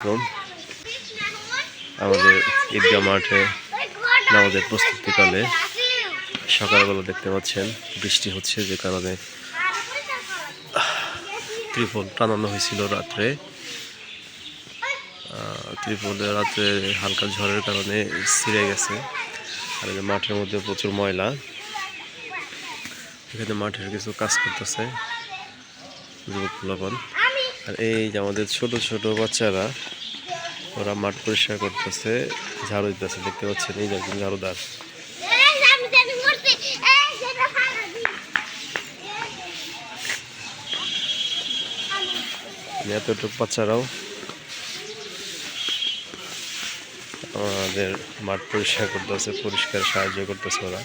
এবং আমাদের ঈদগাহ মাঠে নামাজের প্রস্তুতিকালে সকালবেলা দেখতে পাচ্ছেন বৃষ্টি হচ্ছে, যে কারণে ত্রিপল টানানো হয়েছিল রাত্রে। ত্রিপলে রাত্রে হালকা ঝড়ের কারণে ছিঁড়ে গেছে। আর এই মাঠের মধ্যে প্রচুর ময়লা। এখানে মাঠের কিছু কাজ করতেছে যুবক পোলাপান। আর এই যে আমাদের ছোট ছোট বাচ্চারা, ওরা মাঠ পরিষ্কার করতেছে, ঝাড়ু দিতেছে। দেখতে পাচ্ছেন এই যে একজন ঝাড়ুদার। এতটুকু বাচ্চারাও আমাদের মাঠ পরিষ্কার করতেছে, পরিষ্কার সাহায্য করতেছে ওরা।